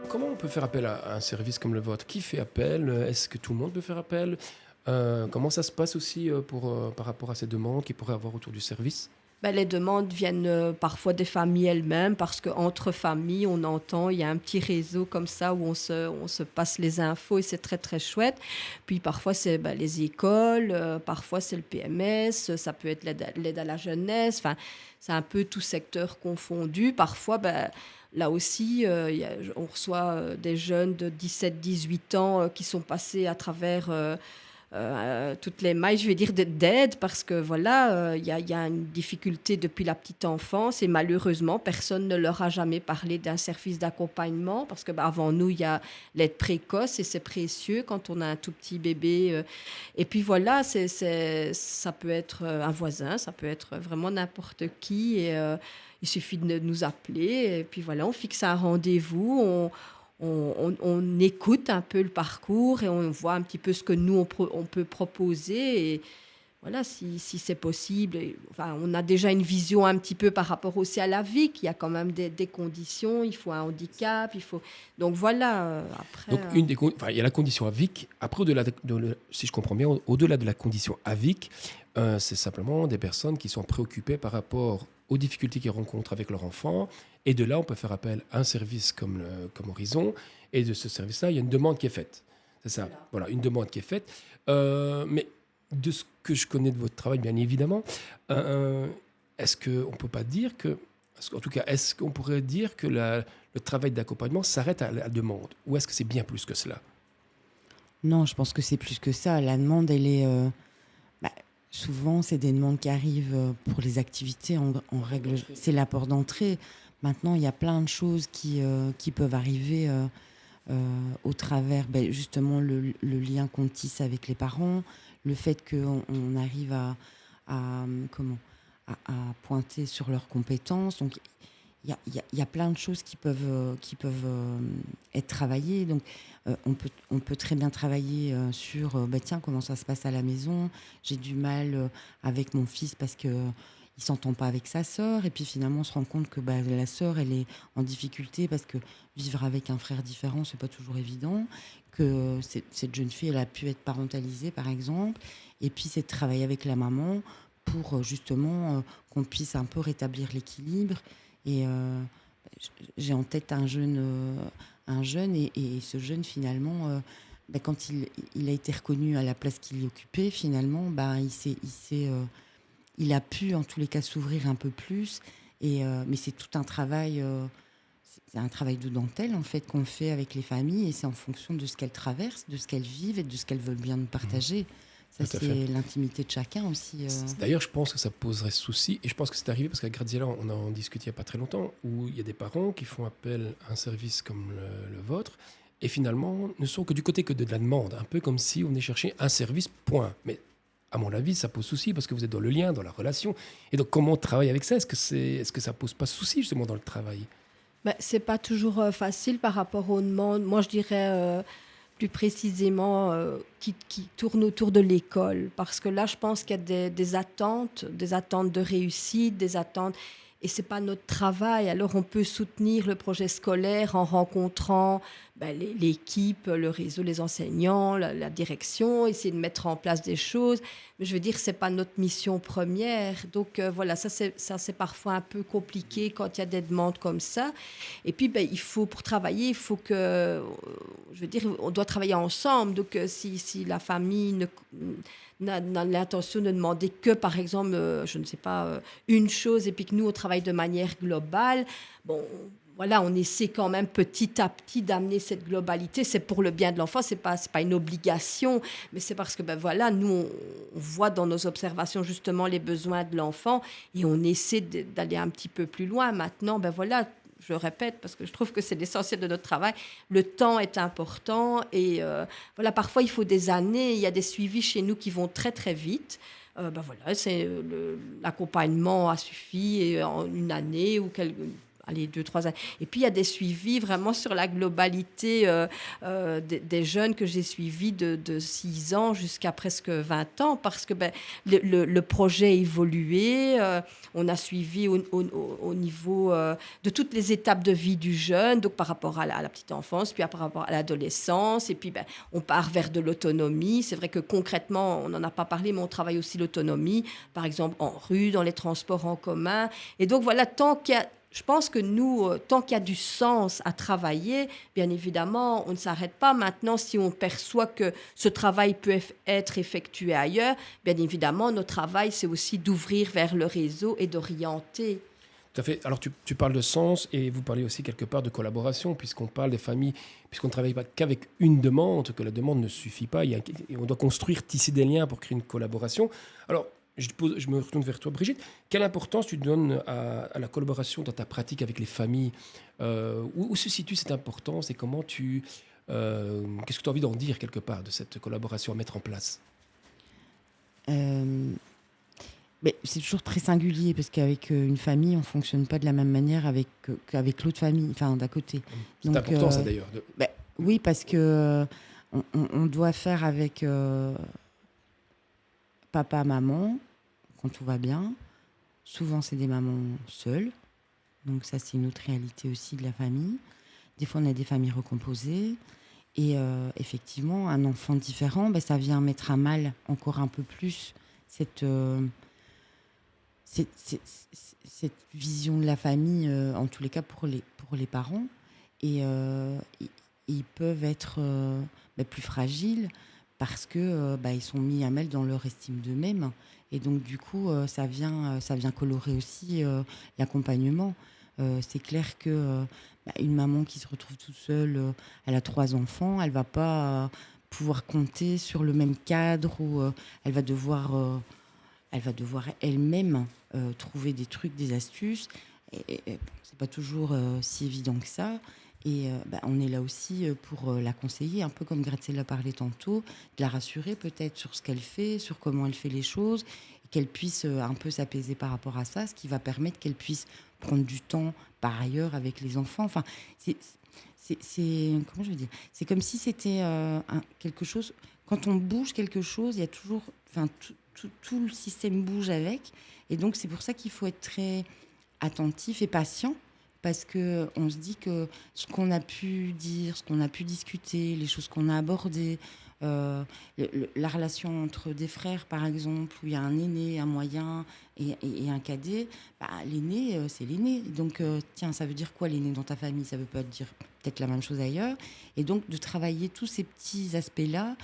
comment on peut faire appel à un service comme le vôtre? Qui fait appel? Est-ce que tout le monde peut faire appel? Comment ça se passe aussi, par rapport à ces demandes qu'il pourrait avoir autour du service? Bah, les demandes viennent, parfois des familles elles-mêmes parce qu'entre familles, on entend, il y a un petit réseau comme ça où on se passe les infos et c'est très, très chouette. Puis parfois, c'est, bah, les écoles, parfois c'est le PMS, ça peut être l'aide à la jeunesse, enfin, c'est un peu tout secteur confondu. Parfois, bah, là aussi, on reçoit, des jeunes de 17, 18 ans, qui sont passés à travers, toutes les mailles, je vais dire, d'aide parce que voilà, il y a une difficulté depuis la petite enfance et malheureusement, personne ne leur a jamais parlé d'un service d'accompagnement parce que, bah, avant nous, il y a l'aide précoce et c'est précieux quand on a un tout petit bébé. Et puis voilà, ça peut être un voisin, ça peut être vraiment n'importe qui et il suffit de nous appeler et puis voilà, on fixe un rendez-vous, on écoute un peu le parcours et on voit un petit peu ce que nous, on peut proposer. Et voilà, si c'est possible. Enfin, on a déjà une vision un petit peu par rapport aussi à la vie, qu'il y a quand même des conditions, il faut un handicap, il faut... Donc voilà, après... Donc une des con enfin, il y a la condition AVIC. Après, au-delà de le si je comprends bien, au-delà de la condition AVIC, c'est simplement des personnes qui sont préoccupées par rapport aux difficultés qu'ils rencontrent avec leur enfant et de là, on peut faire appel à un service comme Horizon et de ce service-là, il y a une demande qui est faite. C'est ça? voilà. Voilà, une demande qui est faite. Mais de ce que je connais de votre travail, bien évidemment, heu, est-ce qu'on ne peut pas dire que en tout cas, est-ce qu'on pourrait dire que le travail d'accompagnement s'arrête à la demande? Ou est-ce que c'est bien plus que cela? Non, je pense que c'est plus que ça. La demande, elle est, bah, souvent, c'est des demandes qui arrivent, pour les activités en règle c'est l'apport d'entrée. Maintenant, il y a plein de choses qui peuvent arriver, au travers, justement le lien qu'on tisse avec les parents, le fait qu'on arrive à pointer sur leurs compétences. Donc il y a plein de choses qui peuvent être travaillées. Donc on peut très bien travailler sur, tiens, comment ça se passe à la maison. J'ai du mal avec mon fils parce que il s'entend pas avec sa sœur, et puis finalement on se rend compte que la sœur, elle est en difficulté parce que vivre avec un frère différent, c'est pas toujours évident, que cette jeune fille, elle a pu être parentalisée par exemple, et puis c'est de travailler avec la maman pour justement qu'on puisse un peu rétablir l'équilibre. Et j'ai en tête un jeune, et ce jeune finalement, quand il a été reconnu à la place qu'il y occupait, finalement, il a pu en tous les cas s'ouvrir un peu plus. Mais c'est tout un travail, c'est un travail de dentelle en fait qu'on fait avec les familles, et c'est en fonction de ce qu'elles traversent, de ce qu'elles vivent et de ce qu'elles veulent bien nous Mmh. partager. Ça, Tout à fait. c'est l'intimité de chacun aussi. D'ailleurs, je pense que ça poserait souci et je pense que c'est arrivé parce qu'à Graziella, on en discutait il y a pas très longtemps, où il y a des parents qui font appel à un service comme le vôtre et finalement ne sont que du côté que de la demande, un peu comme si on venait chercher un service, point. Mais à mon avis, ça pose souci parce que vous êtes dans le lien, dans la relation et donc comment on travaille avec ça? Est-ce que ça pose pas souci justement dans le travail? Bah, c'est pas toujours, facile par rapport aux demandes. Moi, je dirais, plus précisément, qui tournent autour de l'école. Parce que là, je pense qu'il y a des attentes de réussite, des attentes et c'est pas notre travail. Alors on peut soutenir le projet scolaire en rencontrant, bah, l'équipe, le réseau, les enseignants, la direction, essayer de mettre en place des choses. Mais je veux dire, c'est pas notre mission première. Donc, voilà, ça c'est parfois un peu compliqué quand il y a des demandes comme ça. Et puis, ben, pour travailler, il faut je veux dire, on doit travailler ensemble. Donc, si la famille n'a l'intention de demander que, par exemple, je ne sais pas, une chose, et puis que nous, on travaille de manière globale, bon, voilà, on essaie quand même petit à petit d'amener cette globalité. C'est pour le bien de l'enfant, c'est pas une obligation, mais c'est parce que, ben voilà, nous, on voit dans nos observations justement les besoins de l'enfant et on essaie d'aller un petit peu plus loin. Maintenant, ben voilà, je le répète parce que je trouve que c'est l'essentiel de notre travail. Le temps est important et voilà, parfois il faut des années. Il y a des suivis chez nous qui vont très très vite. Ben voilà, l'accompagnement a suffi et en une année ou allez, 2-3 années. Et puis, il y a des suivis vraiment sur la globalité des jeunes que j'ai suivis de 6 ans jusqu'à presque 20 ans, parce que le projet a évolué. On a suivi au niveau de toutes les étapes de vie du jeune, donc par rapport à la petite enfance, puis par rapport à l'adolescence, et puis on part vers de l'autonomie. C'est vrai que concrètement, on n'en a pas parlé, mais on travaille aussi l'autonomie, par exemple en rue, dans les transports en commun. Et donc voilà, je pense que nous, tant qu'il y a du sens à travailler, bien évidemment, on ne s'arrête pas. Maintenant, si on perçoit que ce travail peut être effectué ailleurs, bien évidemment, notre travail, c'est aussi d'ouvrir vers le réseau et d'orienter. Tout à fait. Alors, tu parles de sens et vous parlez aussi quelque part de collaboration, puisqu'on parle des familles, puisqu'on ne travaille pas qu'avec une demande, que la demande ne suffit pas. Et on doit construire, tisser des liens pour créer une collaboration. Alors, je me retourne vers toi, Brigitte. Quelle importance tu donnes à la collaboration dans ta pratique avec les familles où se situe cette importance et comment qu'est-ce que tu as envie d'en dire quelque part de cette collaboration à mettre en place? Euh, Mais c'est toujours très singulier parce qu'avec une famille, on fonctionne pas de la même manière qu'avec l'autre famille, enfin d'à côté. C'est Donc, important, ça d'ailleurs. ben, oui, parce que on doit faire avec papa, maman, quand tout va bien. Souvent, c'est des mamans seules. Donc ça, c'est une autre réalité aussi de la famille. Des fois, on a des familles recomposées. Et effectivement, un enfant différent, ben, ça vient mettre à mal encore un peu plus cette... cette vision de la famille, en tous les cas pour les parents. Et ils peuvent être plus fragiles parce que ils sont mis à mal dans leur estime d'eux-mêmes. Et donc, du coup, ça vient colorer aussi l'accompagnement. C'est clair que une maman qui se retrouve toute seule, elle a 3 enfants, elle va pas pouvoir compter sur le même cadre où elle va devoir elle-même trouver des trucs, des astuces. Et c'est pas toujours si évident que ça. Et on est là aussi pour la conseiller, un peu comme Graziella parlait tantôt, de la rassurer peut-être sur ce qu'elle fait, sur comment elle fait les choses, et qu'elle puisse un peu s'apaiser par rapport à ça, ce qui va permettre qu'elle puisse prendre du temps par ailleurs avec les enfants. Enfin, comment je veux dire, c'est comme si c'était quelque chose. Quand on bouge quelque chose, il y a toujours, enfin, tout le système bouge avec. Et donc, c'est pour ça qu'il faut être très attentif et patient, parce qu'on se dit que ce qu'on a pu dire, ce qu'on a pu discuter, les choses qu'on a abordées, la relation entre des frères, par exemple, où il y a un aîné, un moyen et un cadet, l'aîné, c'est l'aîné. Donc, tiens, ça veut dire quoi l'aîné dans ta famille? Ça veut pas dire peut-être la même chose ailleurs. Et donc, de travailler tous ces petits aspects-là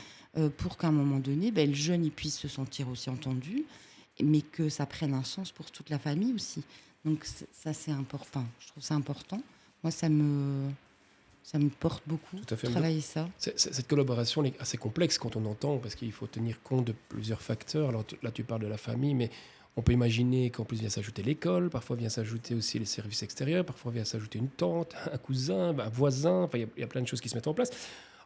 pour qu'à un moment donné, le jeune il puisse se sentir aussi entendu, mais que ça prenne un sens pour toute la famille aussi. Donc ça, c'est important. Je trouve ça important. Moi, ça me porte beaucoup Tout à fait. de travailler ça. Cette collaboration est assez complexe quand on entend, parce qu'il faut tenir compte de plusieurs facteurs. Alors là, tu parles de la famille, mais on peut imaginer qu'en plus vient s'ajouter l'école, parfois vient s'ajouter aussi les services extérieurs, parfois vient s'ajouter une tante, un cousin, un voisin. Enfin, il y a plein de choses qui se mettent en place.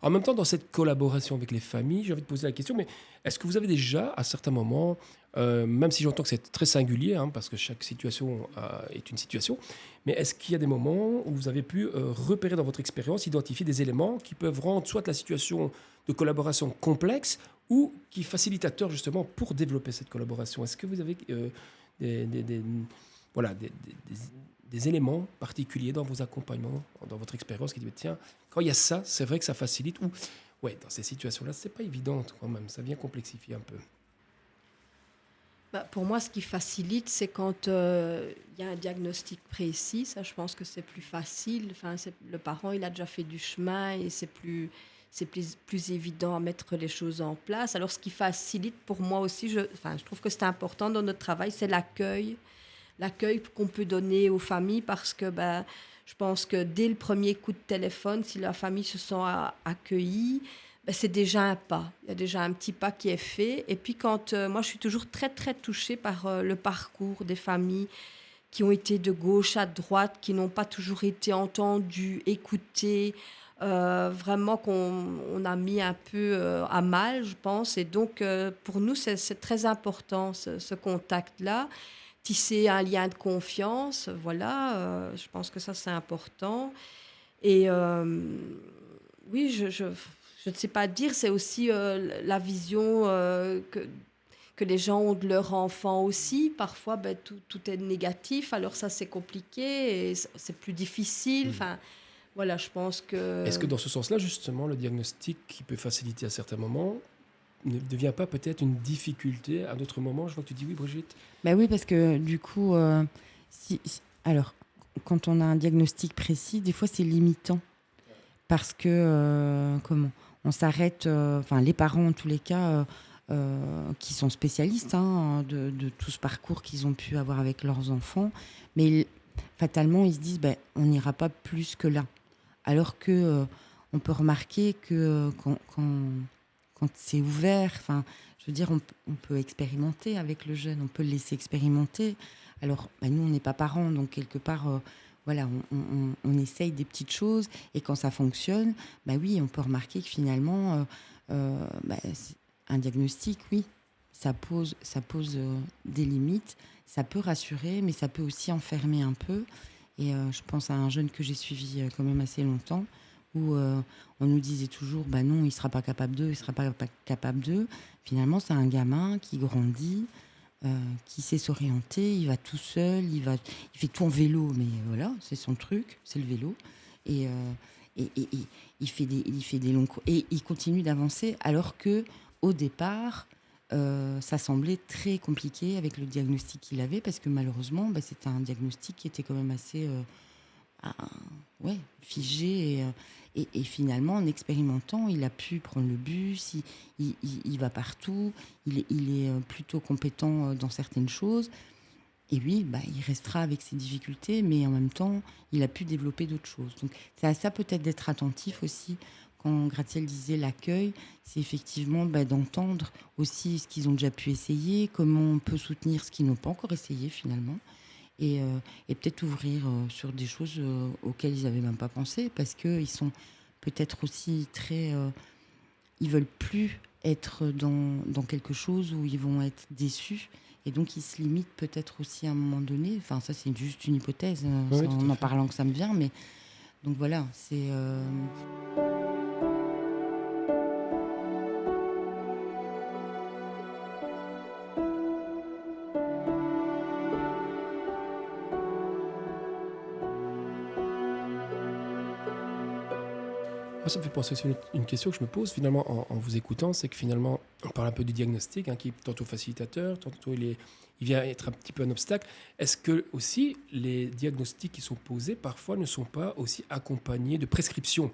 En même temps, dans cette collaboration avec les familles, j'ai envie de poser la question, mais est-ce que vous avez déjà, à certains moments, même si j'entends que c'est très singulier, parce que chaque situation est une situation, mais est-ce qu'il y a des moments où vous avez pu repérer dans votre expérience, identifier des éléments qui peuvent rendre soit la situation de collaboration complexe ou qui facilitateur justement pour développer cette collaboration? Est-ce que vous avez voilà, des éléments particuliers dans vos accompagnements, dans votre expérience, qui dit, tiens, quand il y a ça, c'est vrai que ça facilite, ou ouais, dans ces situations-là, c'est pas évident quand même, ça vient complexifier un peu. Pour moi, ce qui facilite, c'est quand il y a un diagnostic précis. Ça, je pense que c'est plus facile. Enfin, le parent, il a déjà fait du chemin et c'est plus évident à mettre les choses en place. Alors, ce qui facilite pour moi aussi, je trouve que c'est important dans notre travail, c'est l'accueil qu'on peut donner aux familles, parce que je pense que dès le premier coup de téléphone, si la famille se sent accueillie, c'est déjà un pas. Il y a déjà un petit pas qui est fait. Et puis quand moi, je suis toujours très, très touchée par le parcours des familles qui ont été de gauche à droite, qui n'ont pas toujours été entendues, écoutées, vraiment qu'on a mis un peu à mal, je pense. Et donc, pour nous, c'est très important, ce contact-là. tisser un lien de confiance. Voilà, je pense que ça, c'est important. Et oui, je ne sais pas dire, c'est aussi la vision que les gens ont de leur enfant aussi. Parfois, tout est négatif, alors ça, c'est compliqué et c'est plus difficile. Enfin, voilà, je pense que... Est-ce que dans ce sens-là, justement, le diagnostic qui peut faciliter à certains moments ne devient pas peut-être une difficulté à d'autres moments? Je vois que tu dis oui, Brigitte. Bah oui, parce que du coup, alors, quand on a un diagnostic précis, des fois, c'est limitant. Parce que, on s'arrête, enfin, les parents, en tous les cas, qui sont spécialistes de tout ce parcours qu'ils ont pu avoir avec leurs enfants, mais fatalement, ils se disent, on n'ira pas plus que là. Alors que on peut remarquer que quand c'est ouvert, enfin, je veux dire, on peut expérimenter avec le jeune, on peut le laisser expérimenter. Alors, nous, on n'est pas parents, donc quelque part, voilà, on essaye des petites choses, et quand ça fonctionne, oui, on peut remarquer que finalement, un diagnostic, oui, ça pose des limites, ça peut rassurer, mais ça peut aussi enfermer un peu. Et je pense à un jeune que j'ai suivi quand même assez longtemps, où on nous disait toujours, non, il ne sera pas capable d'eux, il ne sera pas capable d'eux. Finalement, c'est un gamin qui grandit, qui sait s'orienter, il va tout seul, il fait tout en vélo, mais voilà, c'est son truc, c'est le vélo. Et il fait des longs cours, et il continue d'avancer, alors que au départ, ça semblait très compliqué avec le diagnostic qu'il avait, parce que malheureusement, c'était un diagnostic qui était quand même assez figé. Et finalement, en expérimentant, il a pu prendre le bus, il va partout, il est plutôt compétent dans certaines choses. Et lui, il restera avec ses difficultés, mais en même temps, il a pu développer d'autres choses. Donc, c'est à ça peut-être d'être attentif aussi. Quand Graziel disait l'accueil, c'est effectivement d'entendre aussi ce qu'ils ont déjà pu essayer, comment on peut soutenir ce qu'ils n'ont pas encore essayé finalement, et peut-être ouvrir sur des choses auxquelles ils n'avaient même pas pensé, parce qu'ils sont peut-être aussi très... ils veulent plus être dans quelque chose où ils vont être déçus, et donc ils se limitent peut-être aussi à un moment donné. Enfin, ça, c'est juste une hypothèse, Oui, en parlant que ça me vient, mais donc voilà, c'est... Moi, ça me fait penser aussi une question que je me pose finalement en vous écoutant, c'est que finalement, on parle un peu du diagnostic, qui est tantôt facilitateur, tantôt il vient être un petit peu un obstacle. Est-ce que aussi les diagnostics qui sont posés parfois ne sont pas aussi accompagnés de prescriptions?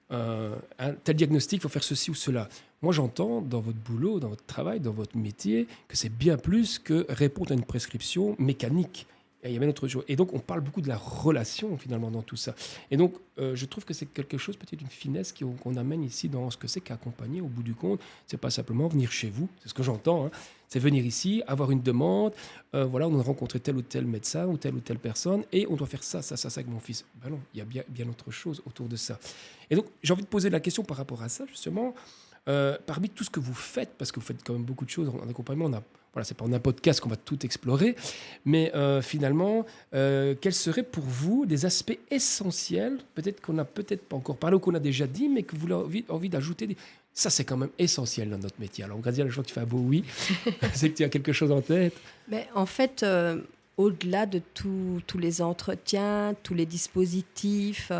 Un tel diagnostic, il faut faire ceci ou cela. Moi, j'entends dans votre boulot, dans votre travail, dans votre métier, que c'est bien plus que répondre à une prescription mécanique. Et il y a bien autre chose. Et donc, on parle beaucoup de la relation, finalement, dans tout ça. Et donc, je trouve que c'est quelque chose, peut-être une finesse qu'on amène ici dans ce que c'est qu'accompagner, au bout du compte. C'est pas simplement venir chez vous, c'est ce que j'entends. C'est venir ici, avoir une demande. Voilà, on a rencontré tel ou tel médecin ou telle personne, et on doit faire ça avec mon fils. Ben non, il y a bien autre chose autour de ça. Et donc, j'ai envie de poser la question par rapport à ça, justement. Parmi tout ce que vous faites, parce que vous faites quand même beaucoup de choses en accompagnement, c'est pas en un podcast qu'on va tout explorer, mais finalement, quels seraient pour vous des aspects essentiels, peut-être qu'on n'a peut-être pas encore parlé ou qu'on a déjà dit, mais que vous avez envie d'ajouter ça, c'est quand même essentiel dans notre métier. Alors, Graziel, je vois que tu fais un beau oui. C'est que tu as quelque chose en tête. Mais en fait, au-delà de tous les entretiens, tous les dispositifs,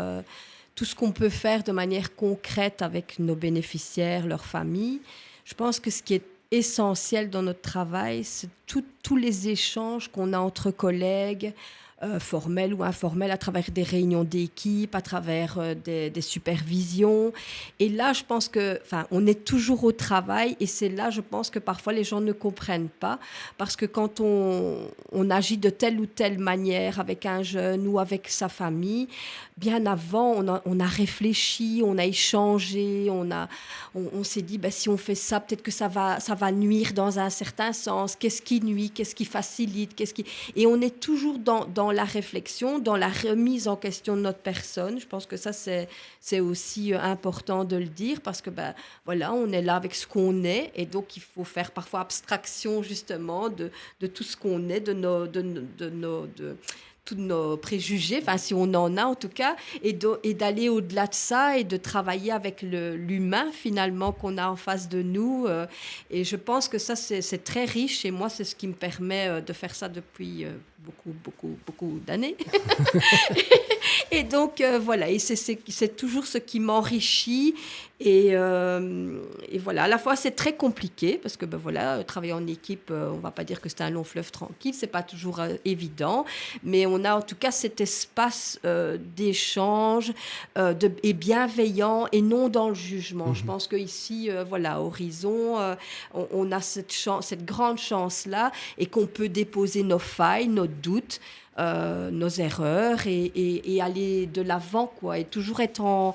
tout ce qu'on peut faire de manière concrète avec nos bénéficiaires, leurs familles, je pense que ce qui est essentiel dans notre travail, c'est tous les échanges qu'on a entre collègues, formels ou informels, à travers des réunions d'équipe, à travers des supervisions. Et là, je pense on est toujours au travail, et c'est là, je pense que parfois les gens ne comprennent pas, parce que quand on agit de telle ou telle manière avec un jeune ou avec sa famille, bien avant, on a réfléchi, on a échangé, on s'est dit, si on fait ça, peut-être que ça va nuire dans un certain sens. Qu'est-ce qui nuit? Qu'est-ce qui facilite? Et on est toujours dans dans la réflexion, dans la remise en question de notre personne. Je pense que ça, c'est aussi important de le dire parce que, voilà, on est là avec ce qu'on est et donc il faut faire parfois abstraction justement de tout ce qu'on est, de tous nos préjugés, enfin si on en a en tout cas, et d'aller au-delà de ça et de travailler avec l'humain finalement qu'on a en face de nous. Et je pense que ça, c'est très riche et moi, c'est ce qui me permet de faire ça depuis beaucoup d'années. Et donc, voilà, et c'est toujours ce qui m'enrichit. Et voilà, à la fois, c'est très compliqué parce que, voilà, travailler en équipe, on ne va pas dire que c'est un long fleuve tranquille, ce n'est pas toujours évident, mais on a en tout cas cet espace d'échange et bienveillant et non dans le jugement. Je pense qu'ici, voilà, Horizon, on a cette grande chance-là et qu'on peut déposer nos failles, nos doutes, nos erreurs et aller de l'avant, quoi, et toujours être en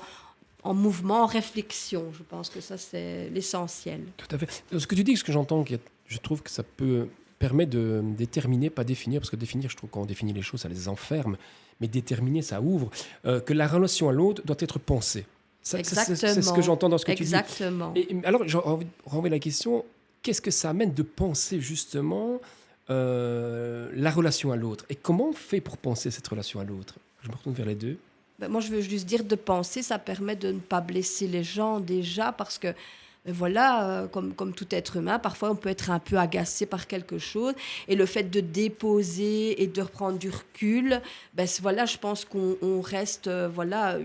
mouvement, en réflexion. Je pense que ça, c'est l'essentiel. Tout à fait. Ce que tu dis, ce que j'entends, je trouve que ça peut permettre de déterminer, pas définir, parce que définir, je trouve que quand on définit les choses, ça les enferme, mais déterminer, ça ouvre, que la relation à l'autre doit être pensée. Exactement. C'est ce que j'entends dans ce que Exactement. tu dis. Et alors, j'ai envie de renvoyer la question, qu'est-ce que ça amène de penser justement la relation à l'autre? Et comment on fait pour penser cette relation à l'autre? Je me retourne vers les deux. Moi, je veux juste dire de penser, ça permet de ne pas blesser les gens déjà, parce que voilà, comme tout être humain, parfois on peut être un peu agacé par quelque chose, et le fait de déposer et de reprendre du recul, voilà, je pense qu'on reste voilà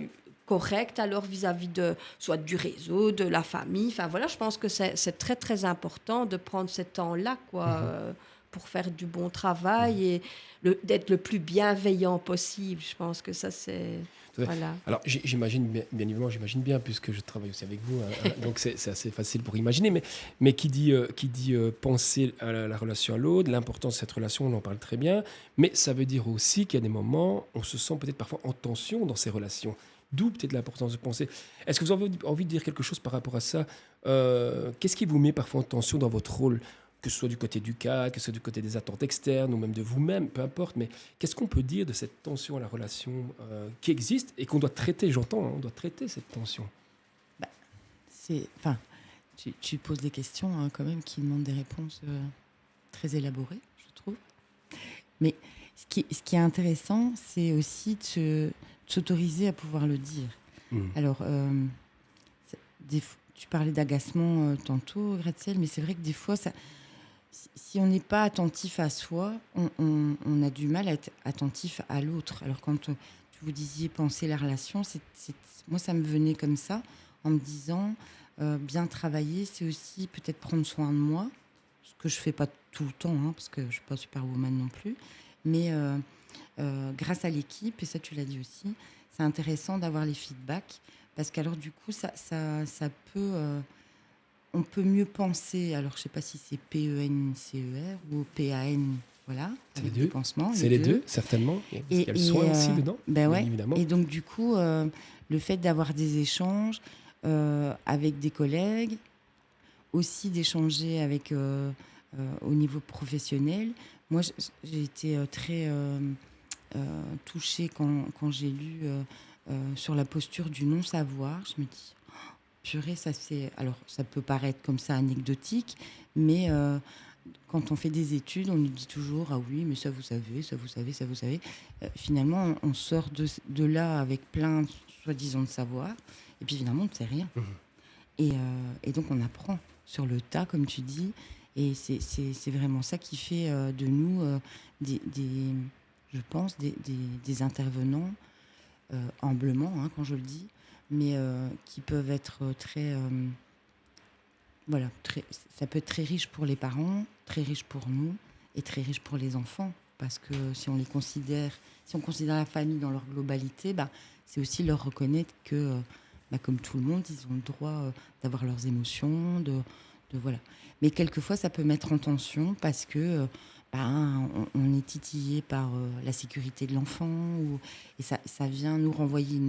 correct alors vis-à-vis de soit du réseau, de la famille. Enfin voilà, je pense que c'est très très important de prendre ce temps-là, quoi. Pour faire du bon travail et d'être le plus bienveillant possible. Je pense que ça, c'est... Voilà. Alors, j'imagine, bien évidemment, j'imagine bien, puisque je travaille aussi avec vous, hein, donc c'est assez facile pour imaginer, mais qui dit penser à la relation à l'autre, l'importance de cette relation, on en parle très bien, mais ça veut dire aussi qu'il y a des moments, on se sent peut-être parfois en tension dans ces relations. D'où peut-être l'importance de penser. Est-ce que vous avez envie de dire quelque chose par rapport à ça? Qu'est-ce qui vous met parfois en tension dans votre rôle, que ce soit du côté du cadre, que ce soit du côté des attentes externes ou même de vous-même, peu importe, mais qu'est-ce qu'on peut dire de cette tension à la relation qui existe et qu'on doit traiter, j'entends, hein, on doit traiter cette tension. Tu poses des questions hein, quand même qui demandent des réponses très élaborées, je trouve. Mais ce qui est intéressant, c'est aussi de s'autoriser à pouvoir le dire. Alors, tu parlais d'agacement tantôt, Graziel, mais c'est vrai que des fois, si on n'est pas attentif à soi, on a du mal à être attentif à l'autre. Alors quand vous disiez penser la relation, moi ça me venait comme ça, en me disant bien travailler, c'est aussi peut-être prendre soin de moi, ce que je fais pas tout le temps, hein, parce que je suis pas superwoman non plus, mais grâce à l'équipe, et ça tu l'as dit aussi, c'est intéressant d'avoir les feedbacks, parce qu'alors du coup ça peut... on peut mieux penser, alors je ne sais pas si c'est P-E-N-C-E-R ou P-A-N, voilà, c'est avec les deux. pensements. C'est les deux, certainement. Il y a le soin aussi dedans, bien évidemment. Et donc du coup, le fait d'avoir des échanges avec des collègues, aussi d'échanger avec au niveau professionnel. Moi, j'ai été très touchée quand j'ai lu sur la posture du non-savoir. Je me dis... Purée, alors, ça peut paraître comme ça anecdotique, mais quand on fait des études, on nous dit toujours « Ah oui, mais ça vous savez, ça vous savez, ça vous savez ». Finalement, on sort de là avec plein, soi-disant, de savoir, et puis finalement, on ne sait rien. Et donc, on apprend sur le tas, comme tu dis, et c'est vraiment ça qui fait de nous, je pense, des intervenants, humblement, hein, quand je le dis, mais qui peuvent être très... voilà, ça peut être très riche pour les parents, très riche pour nous et très riche pour les enfants. Parce que si on considère la famille dans leur globalité, c'est aussi leur reconnaître que, comme tout le monde, ils ont le droit d'avoir leurs émotions, de voilà. Mais quelquefois, ça peut mettre en tension parce que on est titillé par la sécurité de l'enfant et ça vient nous renvoyer,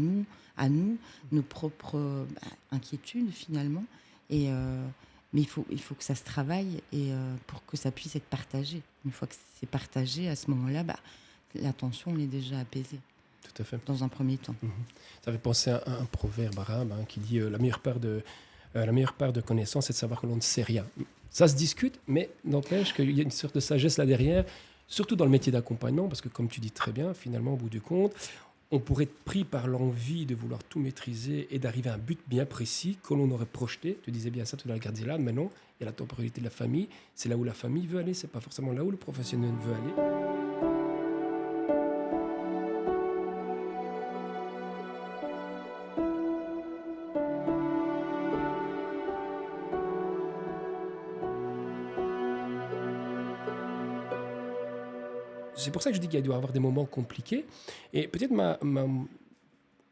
à nous, nos propres inquiétudes finalement. Mais il faut que ça se travaille et pour que ça puisse être partagé. Une fois que c'est partagé, à ce moment-là, la tension est déjà apaisée, Tout à fait. dans un premier temps. Ça fait penser à un proverbe arabe qui dit la meilleure part de connaissance, c'est de savoir que l'on ne sait rien. Ça se discute, mais n'empêche qu'il y a une sorte de sagesse là derrière, surtout dans le métier d'accompagnement, parce que comme tu dis très bien, finalement, au bout du compte, on pourrait être pris par l'envie de vouloir tout maîtriser et d'arriver à un but bien précis que l'on aurait projeté. Tu disais bien ça tout à l'heure, Gardiella, mais non, il y a la temporalité de la famille. C'est là où la famille veut aller, c'est pas forcément là où le professionnel veut aller. C'est pour ça que je dis qu'il doit y avoir des moments compliqués. Et peut-être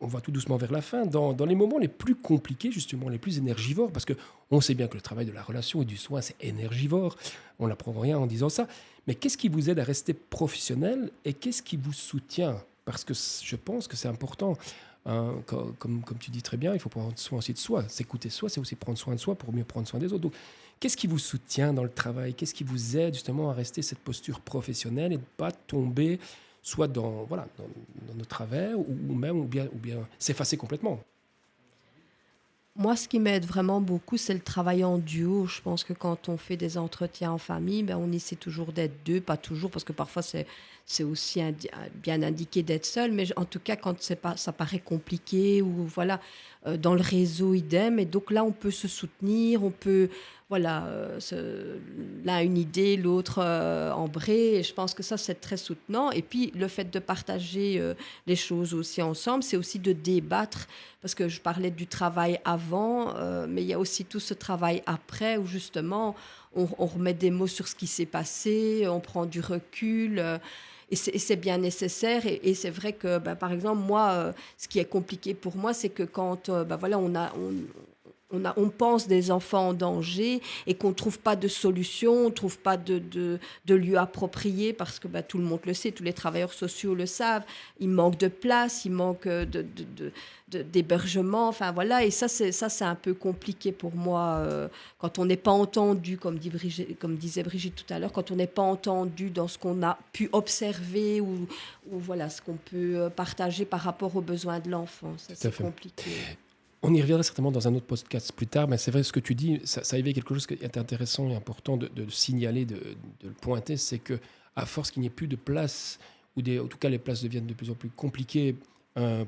on va tout doucement vers la fin, dans les moments les plus compliqués, justement, les plus énergivores, parce qu'on sait bien que le travail de la relation et du soin, c'est énergivore, on n'apprend rien en disant ça, mais qu'est-ce qui vous aide à rester professionnel et qu'est-ce qui vous soutient? Parce que je pense que c'est important, hein, comme tu dis très bien, il faut prendre soin aussi de soi. S'écouter soi, c'est aussi prendre soin de soi pour mieux prendre soin des autres. Donc, qu'est-ce qui vous soutient dans le travail? Qu'est-ce qui vous aide justement à rester cette posture professionnelle et de ne pas tomber soit dans nos travers ou bien s'effacer complètement. Moi, ce qui m'aide vraiment beaucoup, c'est le travail en duo. Je pense que quand on fait des entretiens en famille, ben, on essaie toujours d'être deux, pas toujours, parce que parfois c'est aussi bien indiqué d'être seul, mais en tout cas, quand ça paraît compliqué ou voilà, dans le réseau, idem. Et donc là, on peut se soutenir, on peut, voilà, l'un une idée, l'autre embrayer. Et je pense que ça, c'est très soutenant. Et puis, le fait de partager les choses aussi ensemble, c'est aussi de débattre, parce que je parlais du travail avant, mais il y a aussi tout ce travail après, où justement, on remet des mots sur ce qui s'est passé, on prend du recul. Et c'est bien nécessaire. Et c'est vrai que, par exemple, moi, ce qui est compliqué pour moi, c'est que quand voilà, on pense des enfants en danger et qu'on ne trouve pas de solution, on ne trouve pas de lieu approprié, parce que tout le monde le sait, tous les travailleurs sociaux le savent, il manque de place, il manque d'hébergement, enfin voilà, et ça c'est un peu compliqué pour moi, quand on n'est pas entendu, comme disait Brigitte tout à l'heure, quand on n'est pas entendu dans ce qu'on a pu observer ou voilà, ce qu'on peut partager par rapport aux besoins de l'enfant, ça c'est compliqué. On y reviendra certainement dans un autre podcast plus tard, mais c'est vrai ce que tu dis, ça éveille quelque chose qui est intéressant et important de signaler, de le pointer, c'est que à force qu'il n'y ait plus de place, en tout cas les places deviennent de plus en plus compliquées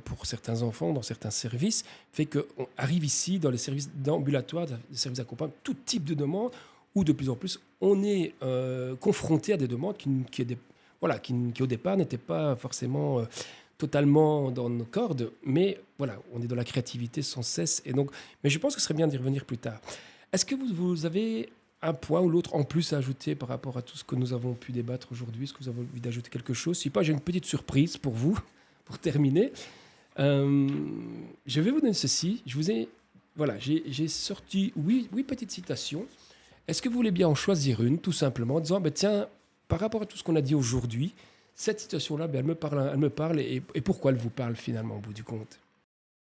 pour certains enfants, dans certains services, fait qu'on arrive ici dans les services ambulatoires, les services d'accompagnement, tout type de demandes, où de plus en plus on est confronté à des demandes qui au départ n'étaient pas forcément totalement dans nos cordes, mais voilà, on est dans la créativité sans cesse. Et donc, mais je pense que ce serait bien d'y revenir plus tard. Est-ce que vous avez un point ou l'autre en plus à ajouter par rapport à tout ce que nous avons pu débattre aujourd'hui? Est-ce que vous avez envie d'ajouter quelque chose? Si pas, j'ai une petite surprise pour vous, pour terminer. Je vais vous donner ceci. J'ai sorti huit petites citations. Est-ce que vous voulez bien en choisir une, tout simplement, en disant, tiens, par rapport à tout ce qu'on a dit aujourd'hui, cette situation-là, elle me parle et pourquoi elle vous parle finalement au bout du compte?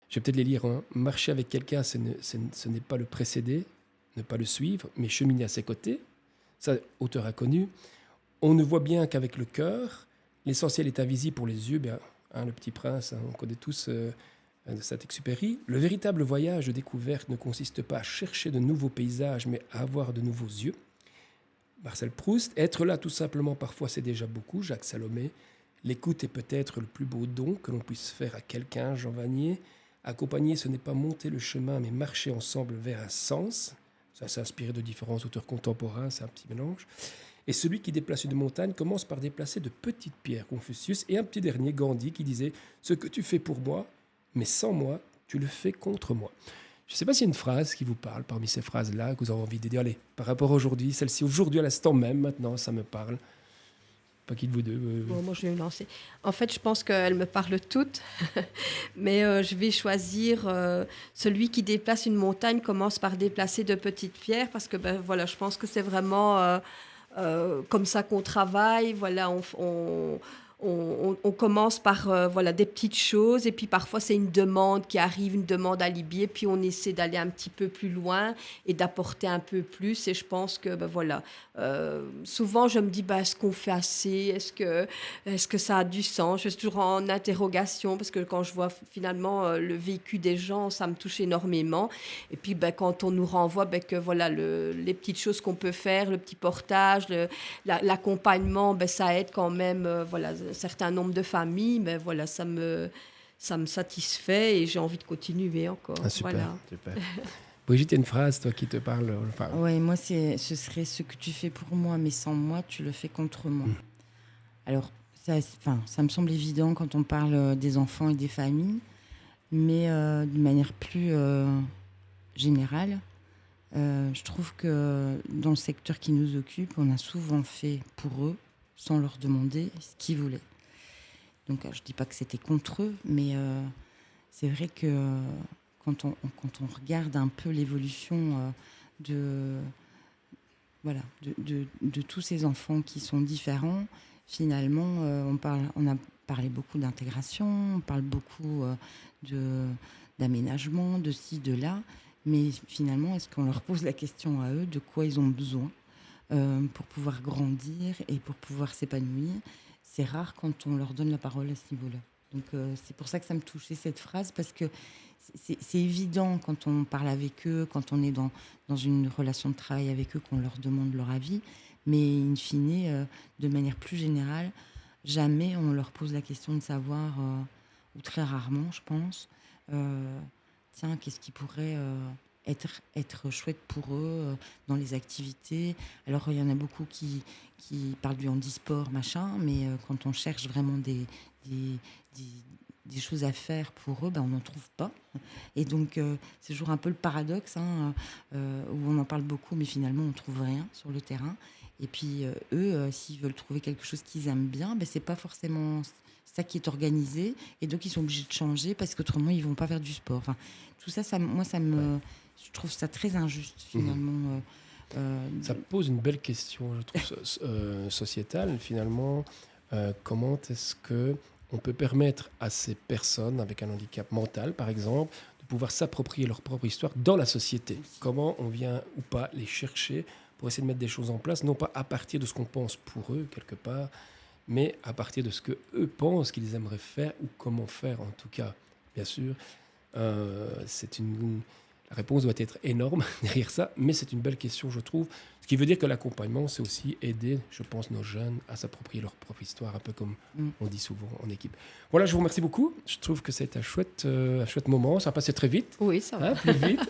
Je vais peut-être les lire. Marcher avec quelqu'un, ce n'est pas le précéder, ne pas le suivre, mais cheminer à ses côtés. Ça, auteur inconnu. On ne voit bien qu'avec le cœur. L'essentiel est invisible pour les yeux. Le Petit Prince, on connaît tous de Saint-Exupéry. Le véritable voyage de découverte ne consiste pas à chercher de nouveaux paysages, mais à avoir de nouveaux yeux. Marcel Proust, être là tout simplement parfois c'est déjà beaucoup, Jacques Salomé. L'écoute est peut-être le plus beau don que l'on puisse faire à quelqu'un, Jean Vanier. Accompagner, ce n'est pas monter le chemin, mais marcher ensemble vers un sens. Ça s'est inspiré de différents auteurs contemporains, c'est un petit mélange. Et celui qui déplace une montagne commence par déplacer de petites pierres, Confucius. Et un petit dernier, Gandhi, qui disait « Ce que tu fais pour moi, mais sans moi, tu le fais contre moi ». Je ne sais pas s'il y a une phrase qui vous parle parmi ces phrases-là, que vous avez envie de dire, allez, par rapport à aujourd'hui, celle-ci, aujourd'hui, à l'instant même, maintenant, ça me parle. Pas qui de vous deux Bon, moi, je vais me lancer. En fait, je pense qu'elles me parlent toutes, mais je vais choisir celui qui déplace une montagne commence par déplacer de petites pierres, parce que voilà, je pense que c'est vraiment comme ça qu'on travaille. Voilà, on commence par voilà, des petites choses et puis parfois c'est une demande qui arrive, une demande alibiée, puis on essaie d'aller un petit peu plus loin et d'apporter un peu plus et je pense que voilà, souvent je me dis est-ce qu'on fait assez, est-ce que ça a du sens, je suis toujours en interrogation parce que quand je vois finalement le vécu des gens, ça me touche énormément et puis quand on nous renvoie que voilà, les petites choses qu'on peut faire, le petit portage, l'accompagnement, ça aide quand même voilà, un certain nombre de familles, mais voilà, ça me satisfait et j'ai envie de continuer encore. Ah, super, voilà. super. Brigitte, il y a une phrase, toi, qui te parle. Enfin... Oui, moi, ce serait ce que tu fais pour moi, mais sans moi, tu le fais contre moi. Alors, ça me semble évident quand on parle des enfants et des familles, mais d'une manière plus générale, je trouve que dans le secteur qui nous occupe, on a souvent fait pour eux, sans leur demander ce qu'ils voulaient. Donc, je ne dis pas que c'était contre eux, mais c'est vrai que quand on regarde un peu l'évolution de tous ces enfants qui sont différents, finalement, on a parlé beaucoup d'intégration, on parle beaucoup d'aménagement, de ci, de là, mais finalement, est-ce qu'on leur pose la question à eux de quoi ils ont besoin pour pouvoir grandir et pour pouvoir s'épanouir? C'est rare quand on leur donne la parole à ce niveau-là. Donc c'est pour ça que ça me touchait cette phrase, parce que c'est évident quand on parle avec eux, quand on est dans une relation de travail avec eux, qu'on leur demande leur avis, mais in fine, de manière plus générale, jamais on leur pose la question de savoir, ou très rarement je pense, tiens, qu'est-ce qui pourrait être chouette pour eux dans les activités. Alors il y en a beaucoup qui parlent du handisport, machin, mais quand on cherche vraiment des choses à faire pour eux, on n'en trouve pas. Et donc, c'est toujours un peu le paradoxe, où on en parle beaucoup, mais finalement, on ne trouve rien sur le terrain. Et puis, eux, s'ils veulent trouver quelque chose qu'ils aiment bien, c'est pas forcément ça qui est organisé. Et donc, ils sont obligés de changer parce qu'autrement, ils ne vont pas faire du sport. Enfin, tout ça, je trouve ça très injuste, finalement. Ça pose une belle question, je trouve, sociétale, finalement. Comment est-ce qu'on peut permettre à ces personnes avec un handicap mental, par exemple, de pouvoir s'approprier leur propre histoire dans la société? Comment on vient ou pas les chercher pour essayer de mettre des choses en place, non pas à partir de ce qu'on pense pour eux, quelque part, mais à partir de ce qu'eux pensent qu'ils aimeraient faire ou comment faire, en tout cas. Bien sûr, la réponse doit être énorme derrière ça, mais c'est une belle question, je trouve. Ce qui veut dire que l'accompagnement, c'est aussi aider, je pense, nos jeunes à s'approprier leur propre histoire, un peu comme on dit souvent en équipe. Voilà, je vous remercie beaucoup. Je trouve que c'est un chouette moment. Ça a passé très vite. Oui, ça va. Plus vite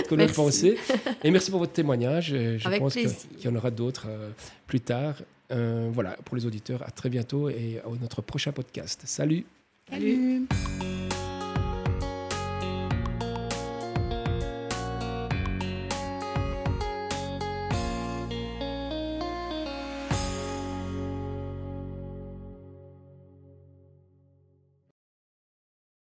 que l'on le pensait. Et merci pour votre témoignage. Je pense qu'il y en aura d'autres plus tard. Voilà, pour les auditeurs, à très bientôt et à notre prochain podcast. Salut. Salut.